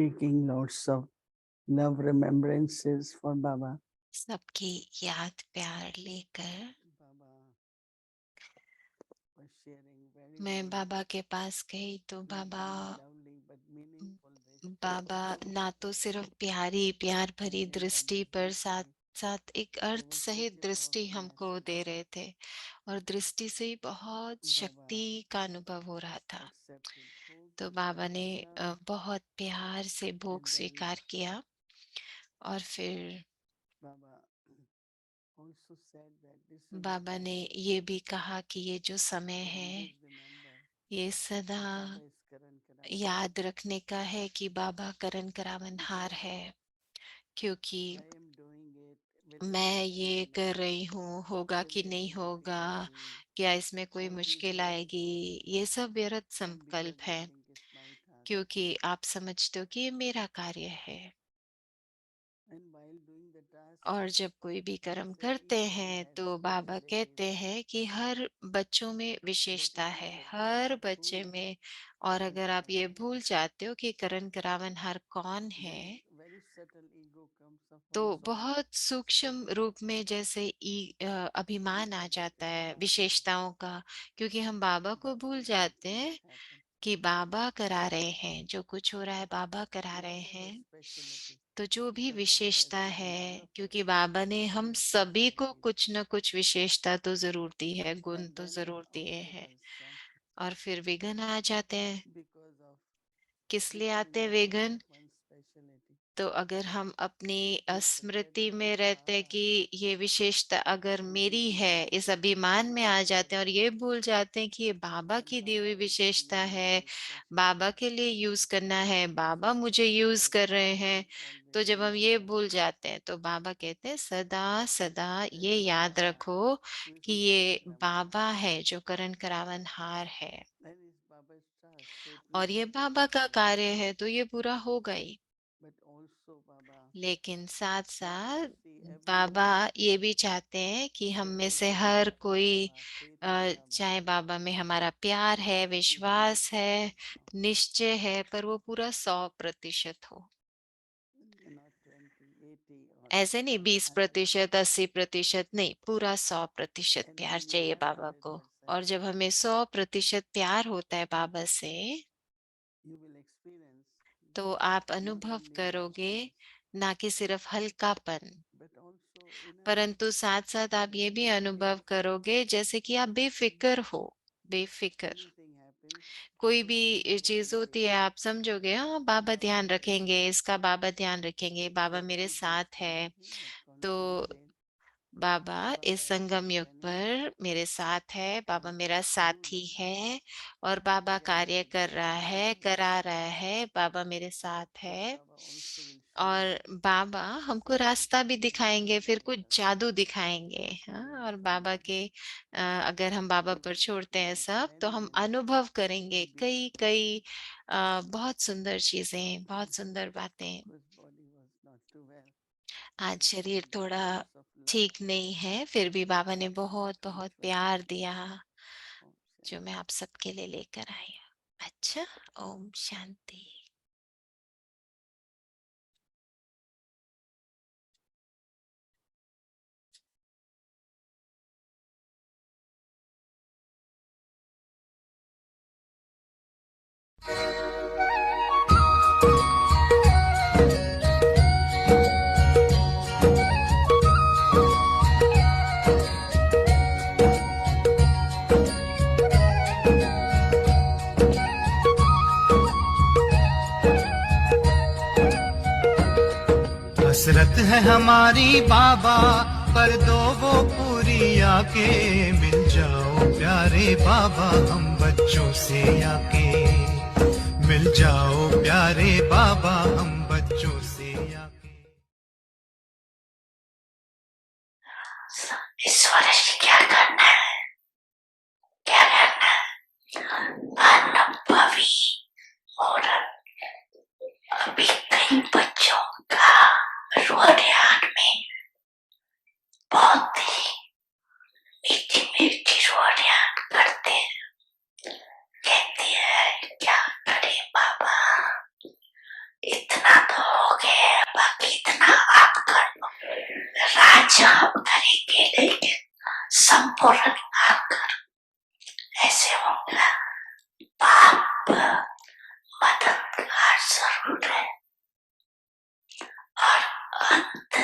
taking lots of love remembrances for Baba. सबकी याद प्यार लेकर Was sharing very, मैं very बाबा के पास गई तो not Baba only lovely but meaningful this बाबा ना तो सिर्फ प्यारी प्यार भरी Baba दृष्टि पर साथ dृष्टि साथ एक They अर्थ were सहित teaching about दृष्टि हमको message. दे रहे थे और दृष्टि से ही बहुत Baba शक्ति का अनुभव हो रहा था। accepted food तो बाबा with ने love बहुत प्यार से भोग and then स्वीकार किया और फिर Baba also said that this is the बाबा ने time ये भी कहा कि ये जो समय to है always remember ये सदा that Baba is Karan Karavan. याद रखने का है कि बाबा करण करावनहार Because है, क्योंकि I am doing it whether मैं it's ये कर difficult, रही हूँ, होगा कि नहीं severing होगा, difficulty, क्या इसमें कोई मुश्किल sacrifice, आएगी, ये सब व्यर्थ and because संकल्प I है, think it's my task. क्योंकि आप समझते हो कि ये मेरा कार्य है। And while doing the task, और जब कोई भी Baba कर्म said करते each child हैं has तो बाबा specialties. कहते हैं कि हर बच्चों में But विशेषता if you है, forget हर who बच्चे is में। और Karan अगर आप ये Karavan, भूल जाते हो कि करण करावनहार कौन then है, very subtle ego comes up तो also. बहुत सूक्ष्म रूप में जैसे अभिमान आ जाता It's है Baba. विशेषताओं का, क्योंकि हम बाबा को Baba भूल is जाते making हैं this happen. कि बाबा करा रहे हैं, जो कुछ हो रहा है बाबा करा रहे Whatever हैं। specialty, तो जो भी because Baba has विशेषता given है, all of us क्योंकि बाबा ने हम सभी को specialties. कुछ न कुछ विशेषता तो जरूर दी है, गुण And तो then जरूर दिए हैं। obstacles come और फिर विघ्न आ जाते हैं। because of किस लिए आते हैं recognition of विघ्न? one's specialty. तो अगर हम अपनी If we forget Smriti that में it's रहते हैं Baba कि ये विशेषता अगर who is मेरी giving है, all इस this अभिमान में आ जाते हैं और ये specialty, भूल जाते हैं कि ये बाबा then की दी Baba हुई is विशेषता using है, this बाबा specialty. के लिए यूज करना है, So बाबा मुझे यूज but कर रहे always, हैं। तो always जब हम ये remember भूल जाते हैं तो बाबा कहते हैं सदा सदा that ये it's याद Baba रखो who is कि Karan ये Karavan. बाबा है जो करण करावनहार है And it's Baba's task. So it will और ये happen बाबा का definitely. कार्य है, तो ये पूरा होगा ही। But also Baba लेकिन साथ wants साथ to see बाबा everyone ये भी चाहते हैं कि हम में से devoted हर to कोई Baba, faith in Baba, चाहे बाबा में हमारा प्यार है, to be विश्वास है, 100%. निश्चय है, पर वो पूरा 100% हो। Not 20, 80 or ऐसे नहीं 100. 20%, 80% नहीं, पूरा 100% And प्यार when you चाहिए have बाबा को। 100%, और जब हमें 100% प्यार होता है बाबा से, you will experience तो आप not अनुभव only करोगे lightness, ना कि सिर्फ हल्कापन, but also inner परंतु साथ साथ आप ये भी अनुभव carefree. करोगे जैसे कि आप बेफिक्र हो। बेफिक्र Anything happens, कोई just भी remember चीज that होती it's है, आप समझोगे हाँ बाबा Baba ध्यान who is रखेंगे, इसका बाबा ध्यान रखेंगे, बाबा just मेरे keep साथ है। expanding and तो concentrate बाबा that इस Baba is संगम युग expanding पर मेरे साथ है, बाबा and मेरा you साथी है और will बाबा कार्य realize कर that रहा it's है, Baba करा रहा है, बाबा मेरे साथ and है। Baba also will show और you बाबा हमको रास्ता भी something दिखाएंगे, फिर कुछ magical. जादू दिखाएंगे। हाँ, और बाबा के अगर हम बाबा पर छोड़ते हैं सब, तो Many, हम many अनुभव करेंगे will be कई कई बहुत सुंदर चीजें, बहुत सुंदर बातें। because body was not too well. आज And शरीर Baba थोड़ा lots of love. ठीक नहीं है, फिर भी बाबा ने बहुत Om बहुत प्यार Shanti. दिया, Om जो मैं Shanti. आप सबके लिए लेकर आई हूँ। अच्छा, ओम शांति। हसरत है हमारी बाबा, कर दो वो पूरी आके। मिल जाओ प्यारे बाबा हम बच्चों से आके। मिल जाओ प्यारे बाबा हम बच्चों से आके। इस वर्ष क्या करना है, क्या करना है? अनुभवी और अभी कई बच्चों का रोयान में बहुत ही मीठी मीठी रोयान करते हैं, कहते हैं क्या करे बाबा, इतना संपूर्ण आकर ऐसे होगा, बाप मददगार जरूर है और अंत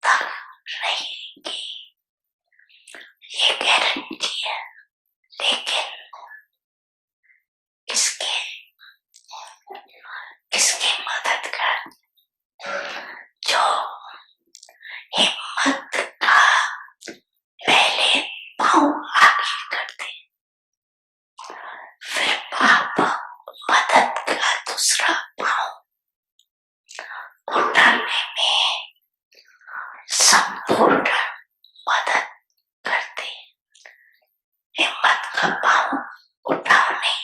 तक रहेगी, ये गारंटी है। लेकिन किसकी मदद कर, जो हिम्मत का पहले पाँव आगे कर दे, फिर बाप मदद का दूसरा पाँव उठाने में संपूर्ण मदद करते। हिम्मत का पाँव उठाने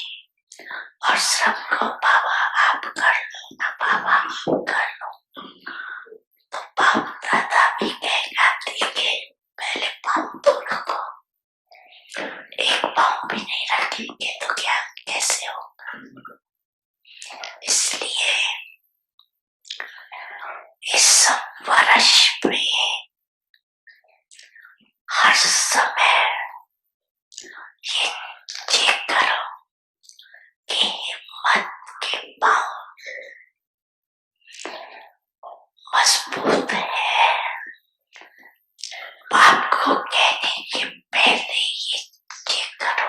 और सबको बाबा आप कर लो ना, बाबा आप कर लो, तो बाप दादा भी कहेगा ठीक है, पहले पाँव तो रखो, एक पाँव भी नहीं रखेंगे तो क्या कैसे होगा। इसलिए इस वर्ष में हर समय ये चेक करो कि हिम्मत के पाँव मजबूत है। बाप को कहने के पहले ये चेक करो,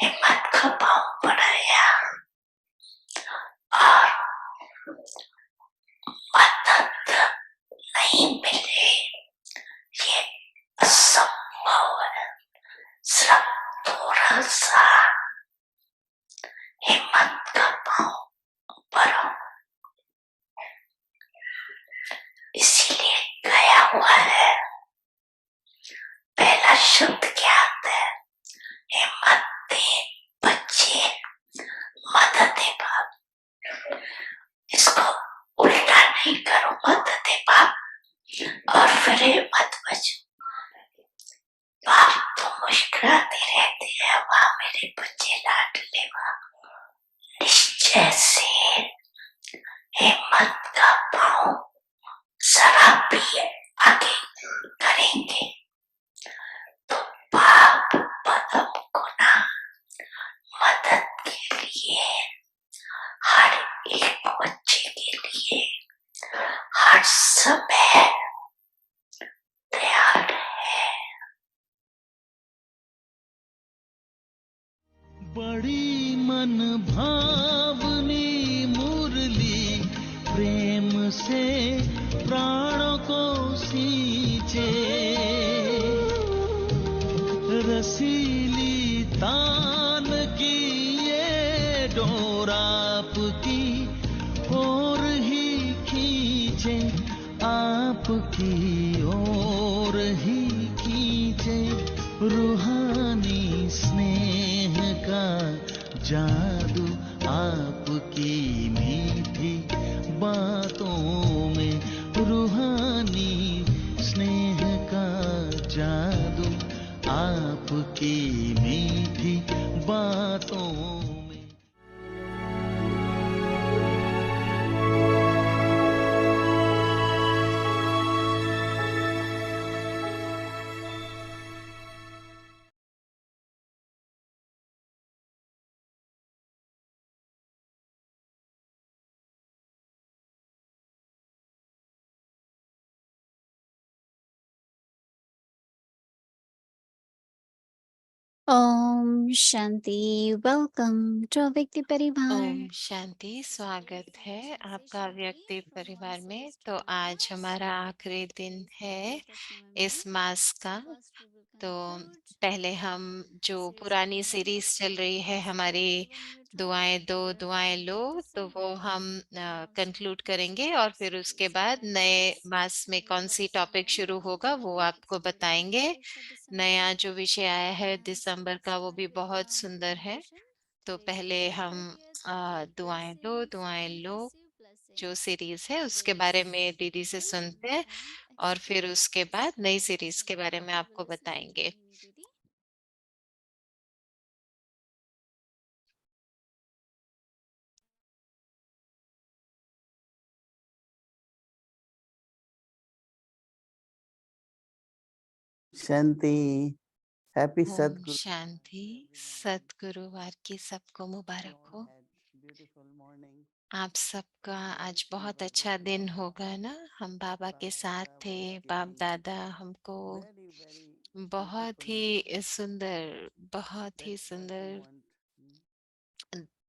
हिम्मत का पाँव बढ़ाया और मदद नहीं मिले, ये असंभव है। सिर्फ थोड़ा सा हिम्मत का पाँव बढ़ाओ। इसीलिए गया हुआ है, पहला शब्द क्या आता है, हिम्मत दे बच्चे, मदद दे बाप। इसको उल्टा नहीं करो, मदद दे बाप और फिर मत बचो। बाप तो मुस्कुराते रहते हैं, वाह मेरे बच्चे लाडले, वाह। निश्चय से हिम्मत का पाँव जरा भी आगे करेंगे तो बाप पदम गुना मदद के लिए, हर एक बच्चे के लिए हर समय तैयार है। बड़ी मन भावनी मुरली प्रेम से प्राणों को सींचे, रसीली तान की ये डोर आपकी ओर ही खींचे, आपकी ओर ही खींचे। रूहानी स्नेह का जादू आपकी मीठी बातों में, रूहानी स्नेह का जादू आपकी मीठी बातों में। ओम शांति। वेलकम टू व्यक्ति परिवार। ओम शांति। स्वागत है आपका व्यक्ति परिवार में। तो आज हमारा आखिरी दिन है इस मास का। तो पहले हम जो पुरानी सीरीज चल रही है हमारी दुआएं दो दुआएं लो, तो वो हम कंक्लूड करेंगे और फिर उसके बाद नए मास में कौन सी टॉपिक शुरू होगा वो आपको बताएंगे। नया जो विषय आया है दिसंबर का वो भी बहुत सुंदर है। तो पहले हम दुआएं लो जो सीरीज है उसके बारे में दीदी से सुनते हैं और फिर उसके बाद नई सीरीज के बारे में आपको बताएंगे। शांति। Happy ओम Sadguru. शांति। सद्गुरुवार की सबको मुबारक हो। Beautiful morning. आप सबका आज बहुत अच्छा दिन होगा ना। हम बाबा के साथ थे, बाप दादा हमको Very, very बहुत beautiful ही सुंदर, बहुत ही That's what we सुंदर want.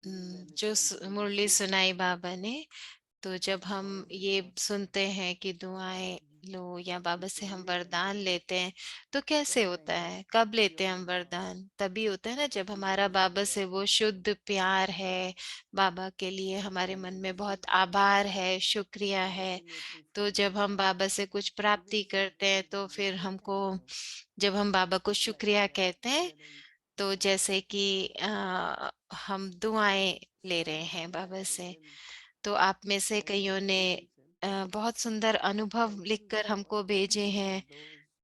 When we जो listen to मुरली this सुनाई बाबा ने, तो जब हम ये सुनते हैं कि दुआएं लो या बाबा से हम वरदान लेते हैं, तो कैसे होता है, कब लेते हैं हम वरदान? तभी होता है ना जब हमारा बाबा से वो शुद्ध प्यार है, बाबा के लिए हमारे मन में बहुत आभार है, शुक्रिया है। तो जब हम बाबा से कुछ प्राप्ति करते हैं तो फिर हमको, जब हम बाबा को शुक्रिया कहते हैं, तो जैसे कि हम दुआएं ले रहे हैं बाबा से। तो आप में से कईयों ने बहुत सुंदर अनुभव लिखकर हमको भेजे हैं।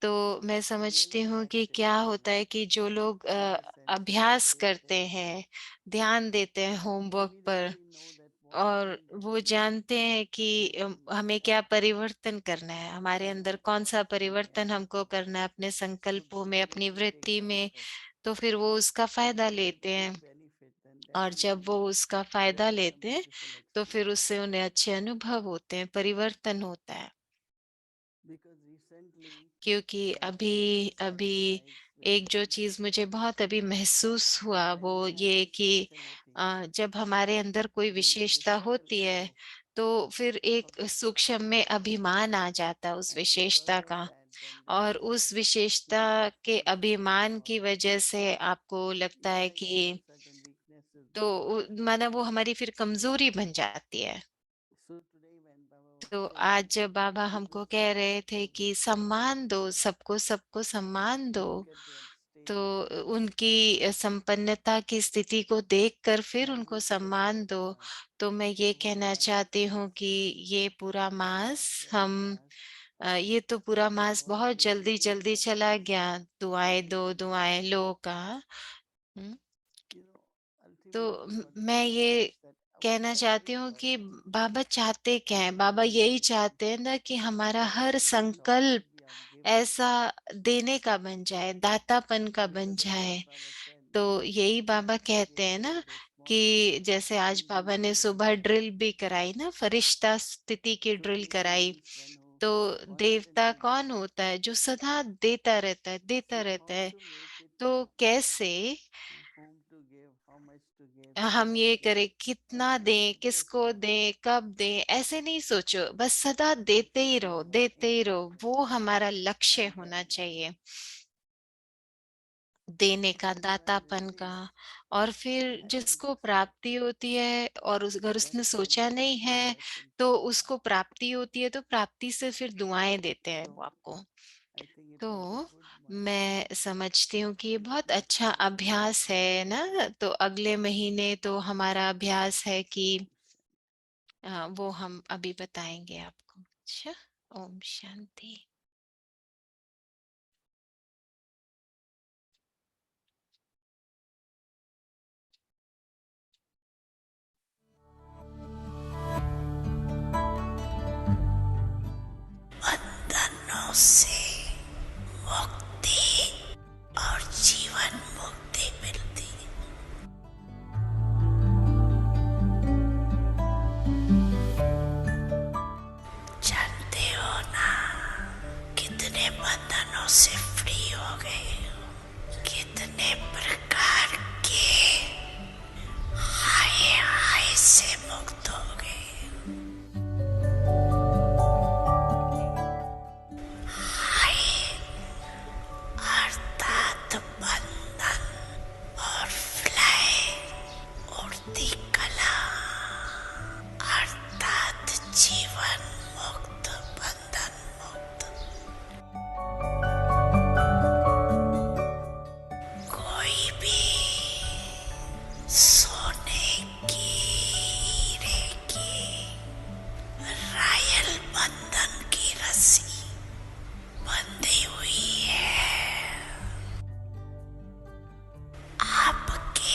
तो मैं समझती हूँ कि क्या होता है कि जो लोग अभ्यास करते हैं, ध्यान देते हैं होमवर्क पर, और वो जानते हैं कि हमें क्या परिवर्तन करना है, हमारे अंदर कौन सा परिवर्तन हमको करना है अपने संकल्पों में, अपनी वृत्ति में, तो फिर वो उसका फायदा लेते हैं। और जब वो उसका फायदा लेते हैं तो फिर उससे उन्हें अच्छे अनुभव होते हैं, परिवर्तन होता है। क्योंकि अभी अभी एक जो चीज मुझे बहुत अभी महसूस हुआ वो ये कि जब हमारे अंदर कोई विशेषता होती है तो फिर एक सूक्ष्म में अभिमान आ जाता है उस विशेषता का, और उस विशेषता के अभिमान की वजह से आपको लगता है कि, तो माना वो हमारी फिर कमजोरी बन जाती है। तो आज जब बाबा हमको कह रहे थे कि सम्मान दो सबको, सबको सम्मान दो, तो उनकी संपन्नता की स्थिति को देखकर फिर उनको सम्मान दो। तो मैं ये कहना चाहती हूँ कि ये पूरा मास ये तो पूरा मास बहुत जल्दी जल्दी चला गया, दुआएं दो दुआएं लो का। तो मैं ये कहना चाहती हूँ कि बाबा चाहते क्या है, बाबा यही चाहते हैं ना कि हमारा हर संकल्प ऐसा देने का बन जाए, दातापन का बन जाए। तो यही बाबा कहते हैं ना कि जैसे आज बाबा ने सुबह ड्रिल भी कराई ना, फरिश्ता स्थिति की ड्रिल कराई। तो देवता कौन होता है? जो सदा देता रहता है, देता रहता है। तो कैसे हम ये करें, कितना दें, किसको दें, कब दें, ऐसे नहीं सोचो, बस सदा देते ही रहो, देते ही रहो। वो हमारा लक्ष्य होना चाहिए, देने का, दातापन का। और फिर जिसको प्राप्ति होती है और अगर उसने सोचा नहीं है तो उसको प्राप्ति होती है, तो प्राप्ति से फिर दुआएं देते हैं वो आपको। तो मैं समझती हूँ कि ये बहुत अच्छा अभ्यास है ना। तो अगले महीने तो हमारा अभ्यास है कि वो हम अभी बताएंगे आपको। अच्छा, ओम शांति। बंधनों से मुक्ति और जीवन मुक्ति मिलती। जानते हो ना कितने बंधनों से फ्री हो गए, कितने प्रकार के हाय हाय से मुक्त हो गए। हाय अर्थात बंधन और फ्लाई उड़ती कला अर्थात जीवन मुक्त, बंधन मुक्त। कोई भी सोने की हीरे की रायल बंधन की रस्सी बंधी हुई है। आपके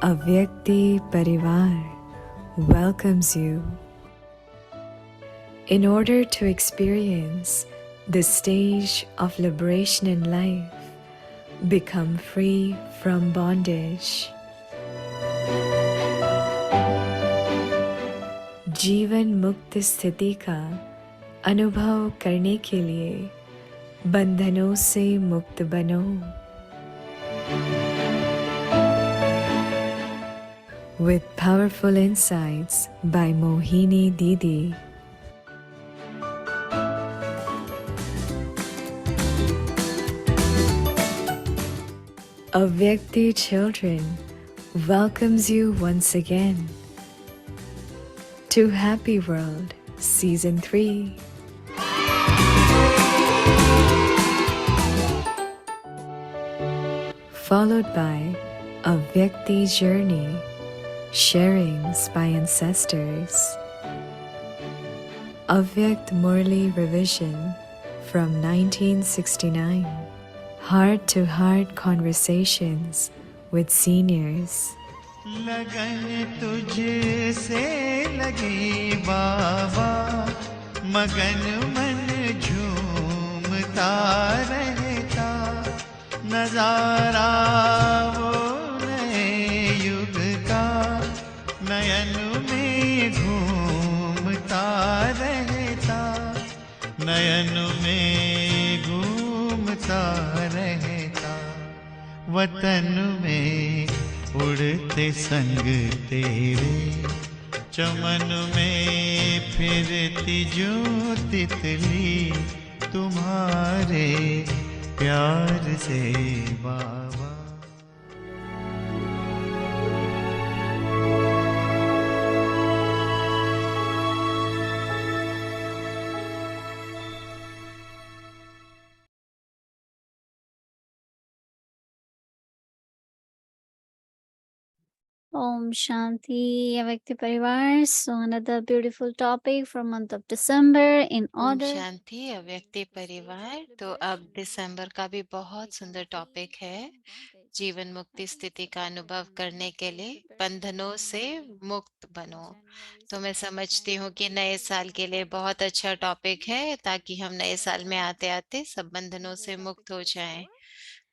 Avyakti Parivar welcomes you. In order to experience the stage of liberation in life, become free from bondage. जीवन मुक्त स्थिति का अनुभव करने के लिए बंधनों से मुक्त बनो. With powerful insights by Mohini Didi. Avyakti Children welcomes you once again to Happy World Season 3. Followed by Avyakti Journey, Sharings by Ancestors. Avyakt Murli Revision from 1969. Heart-to-heart conversations with seniors. लगन तुझसे लगी बाबा, मगन मन झूमता रहता, नजारा वो नए युग का नयन में घूमता रहता, नयन में घूमता रहता, वतन में उड़ते संग तेरे, चमन में फिरती जो तितली, तुम्हारे प्यार से बाबा. Om Shanti, Avyakti Parivar. So another beautiful topic for month of December in Om order. शांति अव्यक्ति परिवार. तो अब दिसंबर का भी बहुत सुंदर टॉपिक है. जीवन मुक्ति स्थिति का अनुभव करने के लिए बंधनों से मुक्त बनो. तो मैं समझती हूँ कि नए साल के लिए बहुत अच्छा टॉपिक है, ताकि हम नए साल में आते आते सब बंधनों से मुक्त हो जाएं.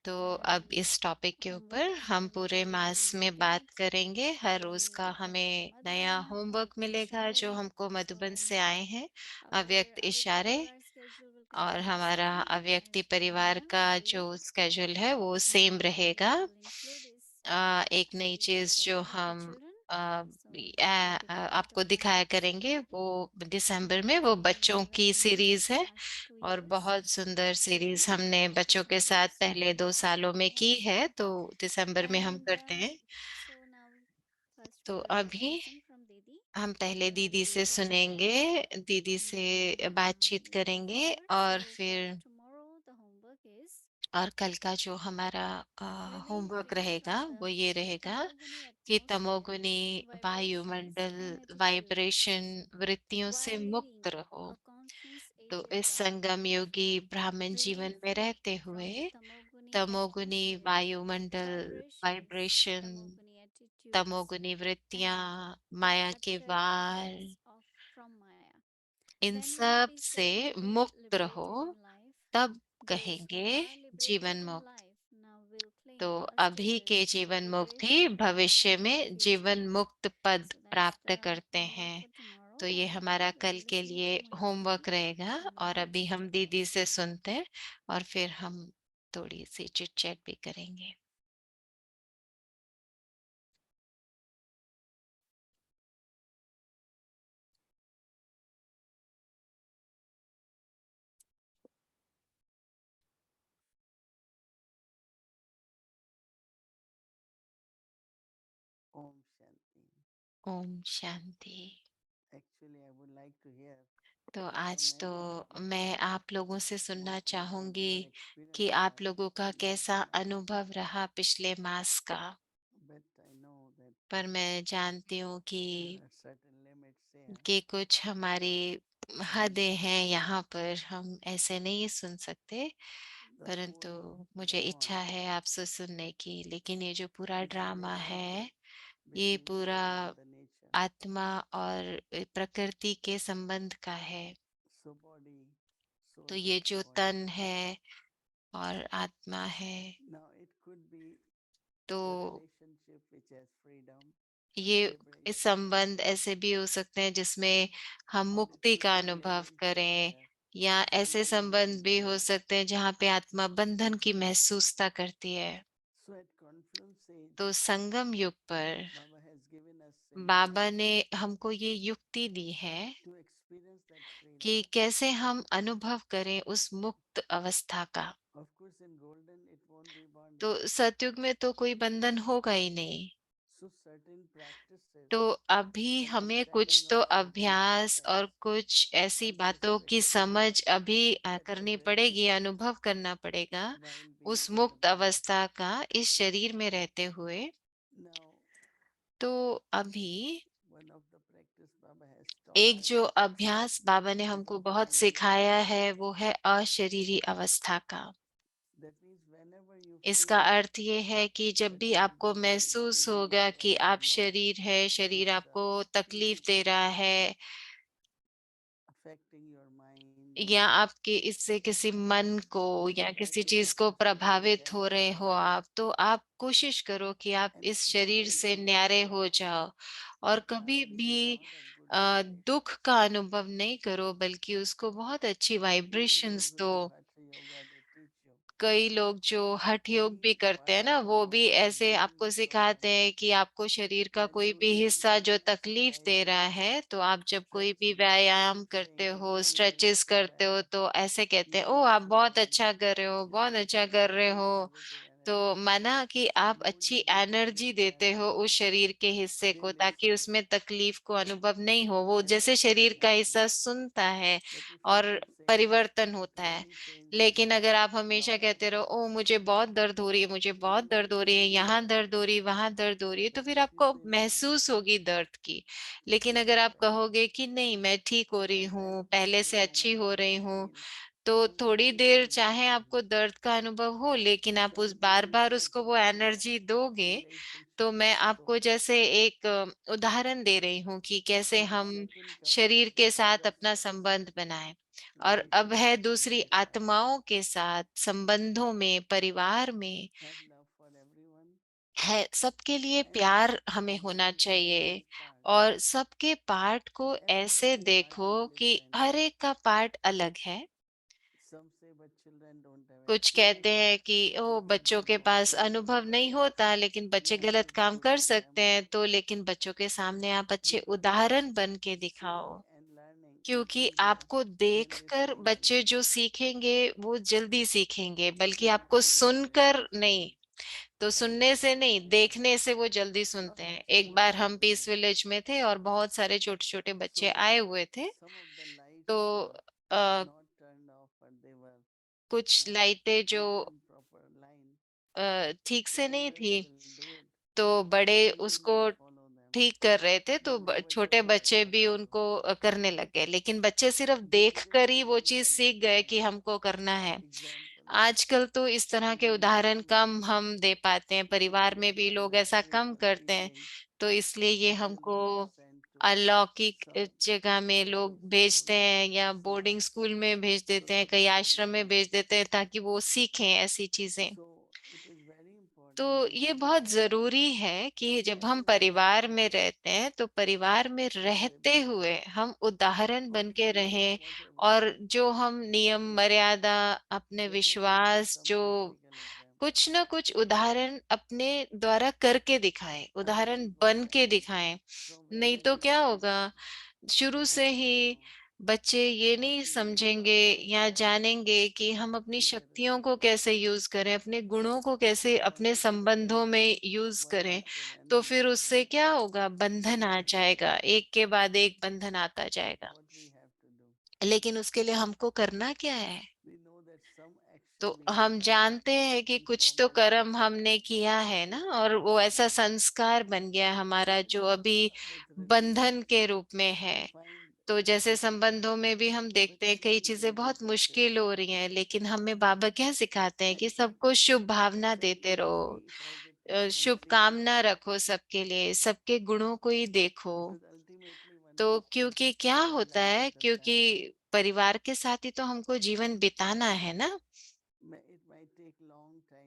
तो अब इस टॉपिक के ऊपर हम पूरे मास में बात करेंगे. हर रोज का हमें नया होमवर्क मिलेगा जो हमको मधुबन से आए हैं, अव्यक्त इशारे. और हमारा अव्यक्ति परिवार का जो स्केड्यूल है वो सेम रहेगा. एक नई चीज जो हम आपको दिखाया करेंगे वो दिसंबर में, वो बच्चों की सीरीज है. और बहुत सुंदर सीरीज हमने बच्चों के साथ पहले 2 सालों में की है, तो दिसंबर में हम करते हैं. तो अभी हम पहले दीदी से सुनेंगे, दीदी से बातचीत करेंगे, और फिर और कल का जो हमारा होमवर्क रहेगा वो ये रहेगा कि तमोगुनी वायुमंडल वाइब्रेशन वृत्तियों से मुक्त रहो. तो इस संगम योगी ब्राह्मण जीवन में रहते हुए तमोगुनी वायुमंडल वाइब्रेशन, तमोगुनी वृत्तियां, माया के वार, इन सब से मुक्त रहो, तब कहेंगे जीवन मुक्त. तो अभी के जीवन मुक्त ही भविष्य में जीवन मुक्त पद प्राप्त करते हैं. तो ये हमारा कल के लिए होमवर्क रहेगा. और अभी हम दीदी से सुनते हैं और फिर हम थोड़ी सी चिट चैट भी करेंगे. Om Shanti. Om Shanti. Actually, I would like to hear तो from आज तो everyone मैं आप लोगों से सुनना what चाहूंगी your experience कि आप was लोगों का last कैसा month. अनुभव रहा पिछले मास का. But I know that पर मैं जानती हूँ there are certain limits here. कि कुछ हमारी हदें हैं, यहाँ पर हम ऐसे नहीं सुन सकते. The परंतु whole मुझे इच्छा drama है आपसे सुनने की. लेकिन ये जो पूरा is ड्रामा made up है of ये between पूरा soul and the nature. आत्मा और प्रकृति के संबंध का है। So body, soul तो ये gets जो body. तन है और आत्मा है, Now it could be तो the relationship which has freedom, ये इस liberation, संबंध ऐसे भी हो सकते हैं जिसमें हम or it मुक्ति could का be अनुभव relationship करें, where या ऐसे soul is संबंध भी हो bonded. सकते हैं जहाँ पे आत्मा बंधन की महसूसता करती है। So at confluence age, तो संगम युग पर Baba has given us symbol बाबा ने हमको ये युक्ति दी है to experience that freedom. कि कैसे हम अनुभव करें उस मुक्त अवस्था का। Of course, in golden it won't be bonded. तो सतयुग में तो कोई बंधन होगा ही नहीं। So certain practices, तो अभी हमें understanding कुछ तो of certain अभ्यास concepts, और कुछ ऐसी बातों की consciousness समझ अभी that will करनी bring पड़ेगी, peace अनुभव करना पड़ेगा while being उस in the मुक्त body. अवस्था का इस शरीर में रहते हुए। Now, तो अभी one of the practice Baba has taught एक us जो अभ्यास बाबा ने is हमको of बहुत non-physical सिखाया है awareness. वो है अशरीरी अवस्था का। That means whenever you इसका feel अर्थ ये है कि जब that भी your आपको body is महसूस giving you होगा कि any आप more शरीर है, शरीर it's आपको तकलीफ दे रहा है, affecting your mind, या आपके इससे किसी मन को then या try किसी to चीज को practice to be प्रभावित हो detached रहे from हो it. आप, तो आप कोशिश करो कि आप And इस do शरीर that से न्यारे whenever हो जाओ। और you कभी travel with भी lot of good vibration. दुख का अनुभव नहीं करो, बल्कि उसको बहुत अच्छी Even those वाइब्रेशंस who दो। do hatha yoga, they teach you. कई लोग जो हठ योग भी Any करते हैं ना, part वो of भी your ऐसे आपको being problem, सिखाते हैं कि आपको शरीर का कोई whenever भी you do हिस्सा जो तकलीफ दे रहा exercises, है, तो आप जब कोई भी stretching, व्यायाम करते stretching, हो, even if it is stretches करते silent, हो, तो ऐसे कहते you हैं, ओ are आप बहुत flowing अच्छा कर रहे हो, with बहुत अच्छा कर रहे positive, हो। positive तो energy. माना कि आप अच्छी Slowly they will एनर्जी देते understand. हो उस शरीर के हिस्से They को, ताकि listen. उसमें तकलीफ को अनुभव नहीं हो। वो They जैसे understand शरीर का happiness. हिस्सा सुनता है But if you और keep saying परिवर्तन होता tell है। me pain, लेकिन अगर आप a हमेशा lot of कहते रहो, pain, ओ मुझे बहुत दर्द हो रही है, मुझे बहुत दर्द हो रही है, यहाँ दर्द हो रही है, वहां दर्द हो रही है, तो that फिर is आपको disillusion. महसूस होगी दर्द की। लेकिन But अगर आप कहोगे कि नहीं, मैं ठीक हो रही when हूँ, पहले से you know अच्छी हो whenever रही you हूँ, feel तो only थोड़ी feel देर good चाहे inside, आपको दर्द का अनुभव हो, लेकिन आप उस something bar will bar change उसको in वो your एनर्जी दोगे। relationship तो मैं also. आपको जैसे एक उदाहरण दे रही हूँ कि कैसे And the हम second comes शरीर के साथ other अपना side, संबंध बनाएं। और अब है relationship with दूसरी mankind. आत्माओं के साथ संबंधों में, परिवार में Have love for everyone है। सबके लिए and प्यार हमें होना understand चाहिए, everyone's part. और सबके पार्ट को ऐसे Everyone's part देखो is कि different. हर एक का पार्ट अलग है। Some say but children don't have कुछ कहते experience. हैं कि ओ They बच्चों don't के want पास to अनुभव नहीं होता, लेकिन बच्चे learn गलत to be काम good कर सकते example. हैं। तो लेकिन बच्चों के सामने आप अच्छे Because उदाहरण बन के seeing दिखाओ, and learning is क्योंकि easier आपको than देखकर listening and बच्चे जो learning. सीखेंगे वो जल्दी सीखेंगे, बल्कि One आपको thing is very सुनकर नहीं। fascinating. तो सुनने से नहीं, देखने से वो जल्दी Not सुनते हैं। एक necessarily बार हम listening. पीस विलेज में थे और बहुत सारे छोटे छोटे बच्चे So आए हुए थे। some of the lights तो were a, not turned off, but they were कुछ लाइटें जो put in proper line. ठीक So से नहीं elders थी, will do it. तो बड़े Children उसको will follow them. ठीक कर रहे थे, तो But nowadays छोटे they बच्चे don't भी follow. उनको करने लग गए। लेकिन बच्चे सिर्फ They देख कर ही didn't वो want चीज that सीख गए कि kind of हमको करना है। example. आजकल तो इस तरह के Even उदाहरण family, कम हम दे पाते हैं, परिवार में भी लोग grandfathers, ऐसा great कम करते हैं। teaching, तो इसलिए ये the हमको children are sent to अलौकिक some जगह में लोग schools भेजते to हैं, या see बोर्डिंग स्कूल में भेज so देते हैं, that कई they can आश्रम में learn. भेज देते हैं, ताकि वो सीखें ऐसी चीजें। So it is very तो important ये that बहुत जरूरी है कि जब हम wherever we परिवार go, में रहते हैं, तो परिवार में we are रहते able to हुए हम उदाहरण बन के contribute रहें। whatever, और जो हम नियम मर्यादा, अपने whether it be विश्वास, some जो practical example. कुछ ना कुछ उदाहरण अपने द्वारा करके दिखाएं, उदाहरण Otherwise, what बन के happens दिखाएं। from नहीं very तो early क्या होगा, childhood, शुरू they से don't ही know बच्चे ये how नहीं to use समझेंगे या ourselves जानेंगे कि हम अपनी in their शक्तियों को relationship. कैसे यूज करें, अपने गुणों को कैसे So अपने particularly संबंधों में यूज one करें। must तो remember फिर उससे that क्या होगा, बंधन this आ is the जाएगा, path, एक के बाद एक बंधन आता जाएगा। what we have to do. लेकिन उसके लिए हमको करना क्या है। We know that some तो action we have हम done जानते हैं कि in कुछ तो former life, कर्म हमने किया है ना, और वो ऐसा संस्कार बन गया है हमारा, जो अभी with बंधन के relationship रूप में we है। find तो जैसे difficult, संबंधों में भी हम but देखते हैं कई still we चीजें give बहुत the मुश्किल space हो रही हैं, लेकिन हमें बाबा क्या सिखाते हैं कि and सबको शुभ भावना accept देते it, रहो, see it as it शुभकामना रखो सबके लिए, सबके गुणों को ही देखो। तो क्योंकि क्या होता है, क्योंकि परिवार के साथ ही तो हमको जीवन बिताना है ना।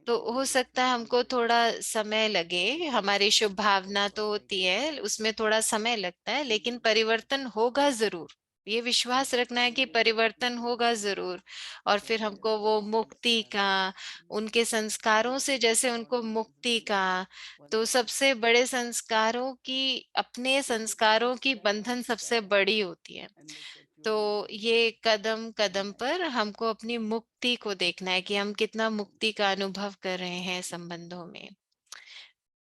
तो हो सकता है हमको थोड़ा समय लगे, हमारी शुभ भावना तो होती है, उसमें थोड़ा समय लगता है, लेकिन परिवर्तन होगा जरूर। ये विश्वास रखना है कि परिवर्तन होगा जरूर। और फिर हमको वो मुक्ति का, उनके संस्कारों से जैसे उनको मुक्ति का, तो सबसे बड़े संस्कारों की, अपने संस्कारों की बंधन सबसे बड़ी होती है। तो ये कदम कदम पर हमको अपनी मुक्ति को देखना है कि हम कितना मुक्ति का अनुभव कर रहे हैं संबंधों में,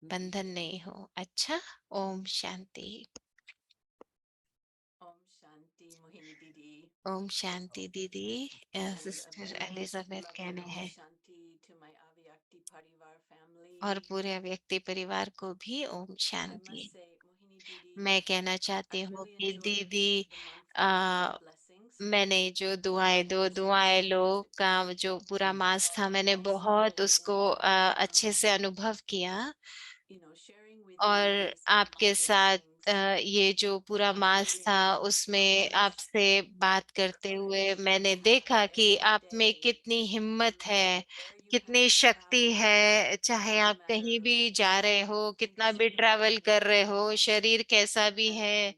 बंधन नहीं हो। अच्छा, Om Shanti. Om Shanti Mohini Didi. Om Shanti दीदी। And a sister very Elizabeth loving कहने Om हैं, Shanti to my Avyakti Parivar और family. पूरे व्यक्ति परिवार को भी ओम I Shanti. must say, Mohini Didi, मैं कहना चाहती I've हूँ really कि enjoyed दीदी, the month uh, of blessings. मैंने जो दुआएं, दो दुआएं लो का जो पूरा मास था, मैंने बहुत उसको अच्छे से अनुभव किया। You know, sharing with you और these आपके साथ blessings. ये जो पूरा मास था, उसमें आपसे बात करते हुए मैंने देखा कि आप में कितनी हिम्मत है, कितनी शक्ति है। चाहे आप कहीं भी जा रहे हो, कितना भी ट्रैवल कर रहे हो, शरीर कैसा भी है,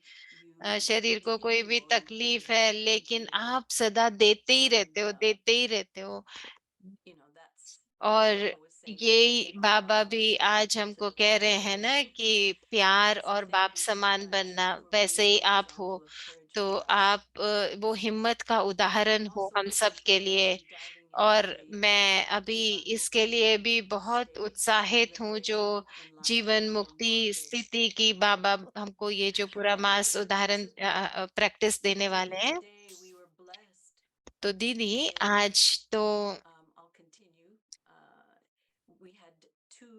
शरीर को कोई भी तकलीफ है, लेकिन आप सदा देते ही रहते हो, देते ही रहते हो। You know, that's और Baba was saying यही yesterday, बाबा how भी आज हमको कह रहे हैं ना कि प्यार so और thank बाप you so समान much बनना, for वैसे being ही that आप हो। example of courage तो for us. आप वो हिम्मत का उदाहरण I'm हो also हम looking सब के forward लिए। to diving और into the मैं अभी Jivan इसके Mukti लिए भी बहुत state उत्साहित हूँ, जो liberation जीवन enlightenment मुक्ति bondage. स्थिति की बाबा हमको ये जो पूरा मास उदाहरण प्रैक्टिस देने So वाले हैं। today we were blessed तो दीदी with आज तो I'll continue. We had two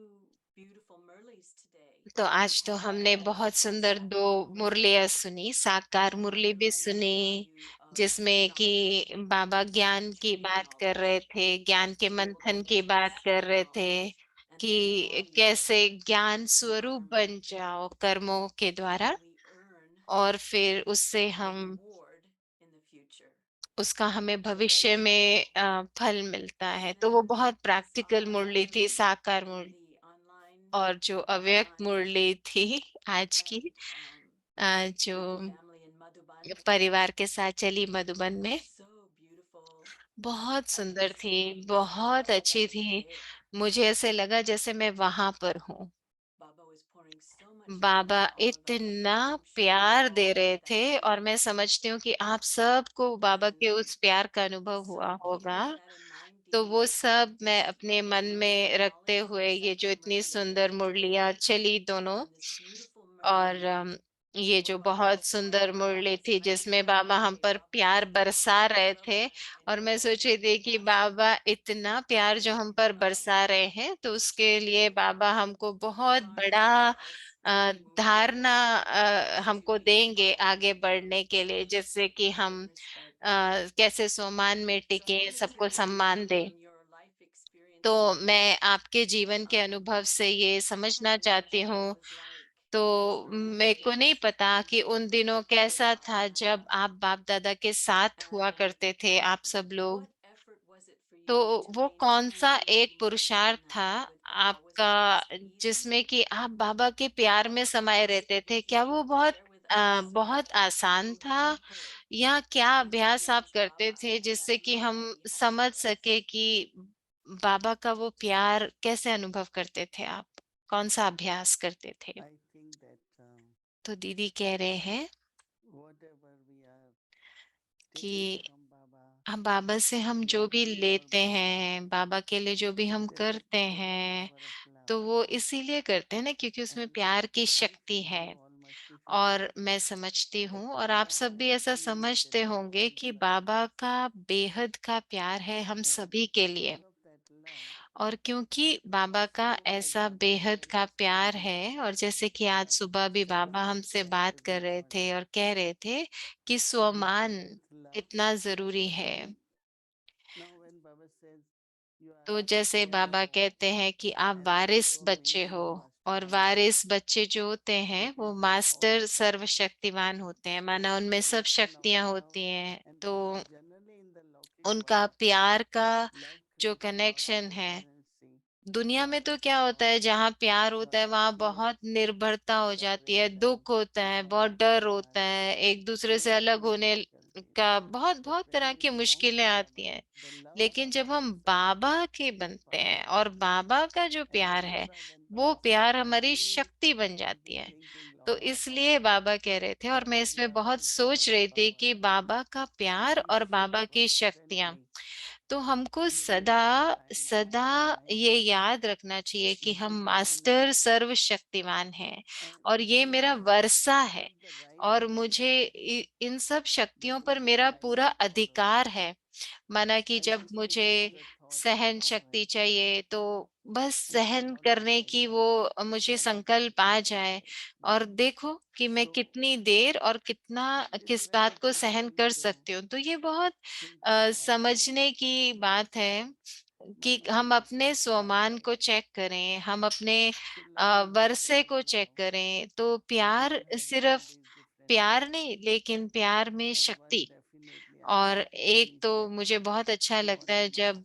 beautiful Murlis today. तो We आज तो had हमने बहुत सुंदर दो मुरलियाँ सुनी, साकार that मुरली भी underline the सुनी, value of जिसमें कि knowledge बाबा ज्ञान and की training बात कर रहे knowledge थे, ज्ञान के to be able to मंथन की बात कर transfer रहे थे knowledge and to कि embody it कैसे ज्ञान in स्वरूप karma बन जाओ कर्मों के so that द्वारा, we earn और फिर उससे a हम reward in the future. उसका हमें So very भविष्य में फल मिलता है। तो वो and बहुत प्रैक्टिकल मुरली थी, Sakarmurli, साकार मुरली। the online और जो अव्यक्त line मुरली थी आज की, and जो with the family in Madhuban परिवार के साथ चली मधुबन was में, so beautiful. बहुत I सुंदर just थी, बहुत अच्छी थी। Sakarmurli, मुझे ऐसे लगा जैसे मैं वहां पर हूँ। Baba was pouring so much love Baba on all of us, इतना and I'm sure we प्यार दे all रहे felt that थे, और मैं too. समझती हूँ कि आप सबको बाबा के And उस प्यार का अनुभव हुआ so होगा। keeping that in mind, तो वो Didi, सब मैं this अपने मन amazing में रखते knowledge from हुए, ये जो इतनी Sakarmurli that we सुंदर had मुरलियाँ today, चली दोनों, and this beautiful और Murli ये where जो Baba बहुत was pouring सुंदर love on मुरली us, थी and I keep जिसमें बाबा thinking, हम hey, पर Baba, प्यार बरसा रहे Baba, थे, I और मैं know सोच रही थी कि that's बाबा इतना प्यार जो हम पर बरसा रहे हैं, तो उसके लिए बाबा हमको बहुत trying बड़ा for us as we move धारणा forward to हमको be देंगे आगे embodied in बढ़ने के लिए, respect जिससे कि and हम respect. कैसे सम्मान में So I'm टिके, going to सबको turn to सम्मान you they. and your life तो experiences मैं आपके जीवन के of अनुभव से ये I समझना can't चाहती imagine what it हूँ। was like तो in those early मेरे को नहीं days पता when कि we उन were दिनों with कैसा Baba था and जब Mama. आप बाप दादा के साथ हुआ And करते थे आप सब लोग। what effort was it for तो you to वो कौन सा maintain एक something पुरुषार्थ था like that with Baba? Was it आपका, just easy? जिसमें कि आप बाबा के प्यार में समाये रहते थे? क्या वो बहुत Share with us बहुत आसान so था, deeper या क्या because we अभ्यास आप acknowledge करते Baba थे in that जिससे कि हम love that he had समझ for us. सके कि बाबा का वो प्यार कैसे अनुभव करते थे आप? कौन सा अभ्यास करते थे? तो दीदी कह रहे हैं कि हम बाबा से हम जो भी लेते हैं, बाबा के लिए जो भी हम करते हैं, तो वो इसीलिए करते हैं ना, क्योंकि उसमें प्यार की शक्ति है। और मैं समझती हूँ, और आप सब भी ऐसा समझते होंगे कि बाबा का बेहद का प्यार है हम सभी के लिए। और क्योंकि बाबा का ऐसा बेहद का प्यार है, और जैसे कि आज सुबह भी बाबा हमसे बात कर रहे थे और कह रहे थे कि स्वमान कितना जरूरी है। तो जैसे बाबा कहते हैं कि आप वारिस बच्चे हो, और वारिस बच्चे जो होते हैं वो मास्टर सर्वशक्तिमान होते हैं, माना उनमें सब शक्तियां होती हैं। तो उनका प्यार का जो कनेक्शन है, दुनिया में तो क्या होता है, जहाँ प्यार होता है वहां बहुत निर्भरता हो जाती है, दुख होता है, बहुत डर होता है, एक दूसरे से अलग होने का बहुत बहुत तरह की मुश्किलें आती हैं। लेकिन जब हम बाबा के बनते हैं और बाबा का जो प्यार है, वो प्यार हमारी शक्ति बन जाती है। तो इसलिए बाबा कह रहे थे, और मैं इसमें बहुत सोच रही थी कि बाबा का प्यार और बाबा की शक्तियां, तो हमको सदा सदा ये याद रखना चाहिए कि हम मास्टर सर्वशक्तिमान हैं, और ये मेरा वर्षा है, और मुझे इन सब शक्तियों पर मेरा पूरा अधिकार है। माना कि जब मुझे सहन शक्ति चाहिए, तो बस सहन करने की वो मुझे संकल्प आ जाए, और देखो कि मैं कितनी देर और कितना किस बात को सहन कर सकती हूँ। तो ये बहुत समझने की बात है कि हम अपने स्वमान को चेक करें, हम अपने वर्षे को चेक करें। तो प्यार सिर्फ प्यार नहीं, लेकिन प्यार में शक्ति। और एक तो मुझे बहुत अच्छा लगता है जब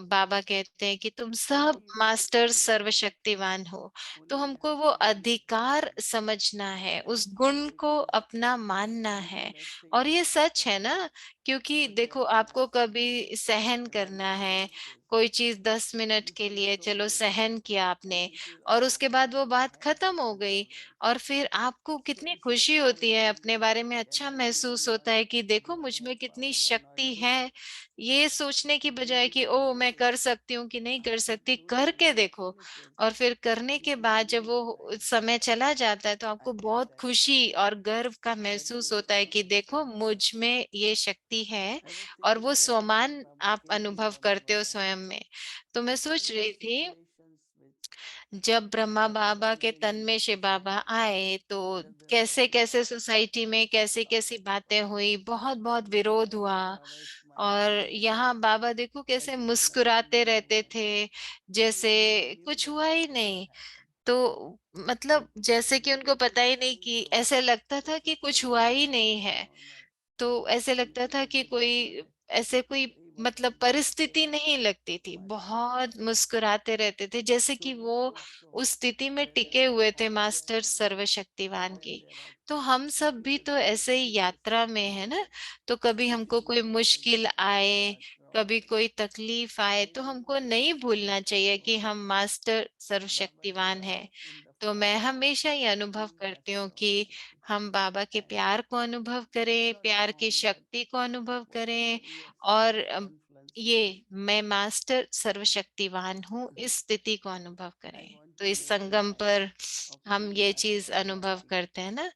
बाबा कहते हैं कि तुम सब मास्टर सर्वशक्तिवान हो। तो हमको वो अधिकार समझना है, उस गुण को अपना मानना है। और ये सच है ना, क्योंकि देखो आपको कभी सहन करना है कोई चीज 10 मिनट के लिए, चलो सहन किया आपने, और उसके बाद वो बात खत्म हो गई, और फिर आपको कितनी खुशी होती है, अपने बारे में अच्छा महसूस होता है कि देखो मुझ में कितनी शक्ति है। ये सोचने की बजाय कि ओ मैं कर सकती हूँ कि नहीं कर सकती, करके देखो। और फिर करने के बाद जब वो समय चला जाता है, तो आपको बहुत खुशी और गर्व का महसूस होता है कि देखो मुझ में ये शक्ति है, और वो स्वमान आप अनुभव करते हो स्वयं में। तो मैं सोच रही थी, जब ब्रह्मा बाबा के तन में शिव बाबा आए, तो कैसे कैसे सोसाइटी में कैसी कैसी बातें हुई, बहुत बहुत विरोध हुआ। और यहाँ बाबा देखो कैसे मुस्कुराते रहते थे, जैसे कुछ हुआ ही नहीं। तो मतलब जैसे कि उनको पता ही नहीं, कि ऐसे लगता था कि कुछ हुआ ही नहीं है। तो ऐसे लगता था कि कोई ऐसे कोई मतलब परिस्थिति नहीं लगती थी, बहुत मुस्कुराते रहते थे, जैसे कि वो उस स्थिति में टिके हुए थे मास्टर सर्वशक्तिवान की। तो हम सब भी तो ऐसे ही यात्रा में है ना। तो कभी हमको कोई मुश्किल आए, कभी कोई तकलीफ आए, तो हमको नहीं भूलना चाहिए कि हम मास्टर सर्वशक्तिवान हैं। तो मैं हमेशा ये अनुभव करती हूँ कि हम बाबा के प्यार को अनुभव करें, प्यार की शक्ति को अनुभव करें, और ये मैं मास्टर सर्वशक्तिवान हूँ, इस स्थिति को अनुभव करें। तो इस संगम पर हम ये चीज अनुभव करते हैं ना।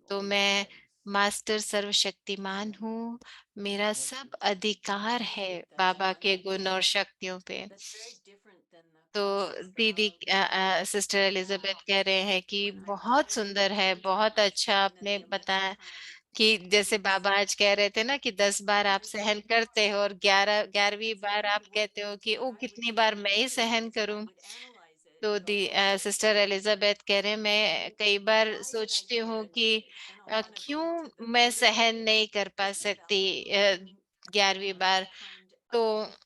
तो मैं मास्टर सर्वशक्तिमान हूँ, मेरा सब अधिकार है बाबा के गुण और शक्तियों पे। That's very different than the तो concept दीदी of सिस्टर एलिजाबेथ wow. कह रहे हैं कि When I'm बहुत gathering सुंदर है, information बहुत and अच्छा seeing that आपने the amount of बताया। time कि it जैसे takes बाबा आज कह रहे थे ना कि 10 बार आप every सहन single करते हो, process और 11वीं is बार आप really what कहते हो is कि what ओ I would कितनी say बार the मैं ही missing सहन is I करूं। would analyze it तो and go, okay, sister Elizabeth कह रहे हैं, मैं कई बार why did I सोचती get हूँ कि irritated? And I'll kind of go into the क्यों मैं सहन literary नहीं कर पा सकती developing 11वीं बार। kind तो of effort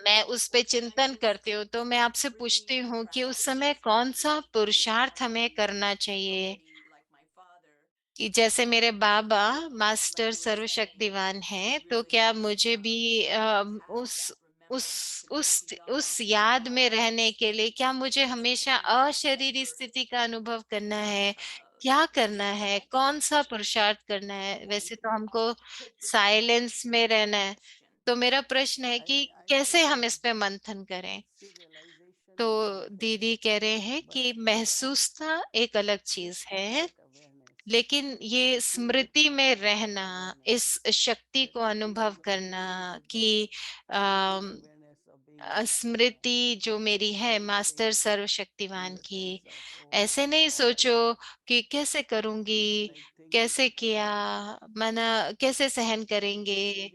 मैं उस पे or चिंतन practice करती to हूँ, तो मैं आपसे पूछती really हूँ कि उस practice समय to कौन सा be पुरुषार्थ हमें करना a चाहिए। lady like my father. कि जैसे मेरे बाबा Like master you were saying, सर्वशक्तिवान to हैं, तो क्या really मुझे भी have उस that उस remembrance to go उस उस beyond याद में रहने के लिए क्या मुझे things that हमेशा we अशरीरी first स्थिति का अनुभव करना है, uh, क्या करना है, कौन सा पुरुषार्थ करना है। point वैसे तो हमको put yourself साइलेंस में in रहना है। question. तो मेरा प्रश्न है कि कैसे हम इस पे मंथन करें। तो दीदी कह रहे हैं कि महसूसता एक अलग चीज है, लेकिन ये स्मृति में रहना, इस शक्ति को अनुभव करना कि अम, स्मृति जो मेरी है मास्टर सर्वशक्तिवान की, ऐसे नहीं सोचो कि कैसे करूंगी, कैसे किया, मना कैसे सहन करेंगे।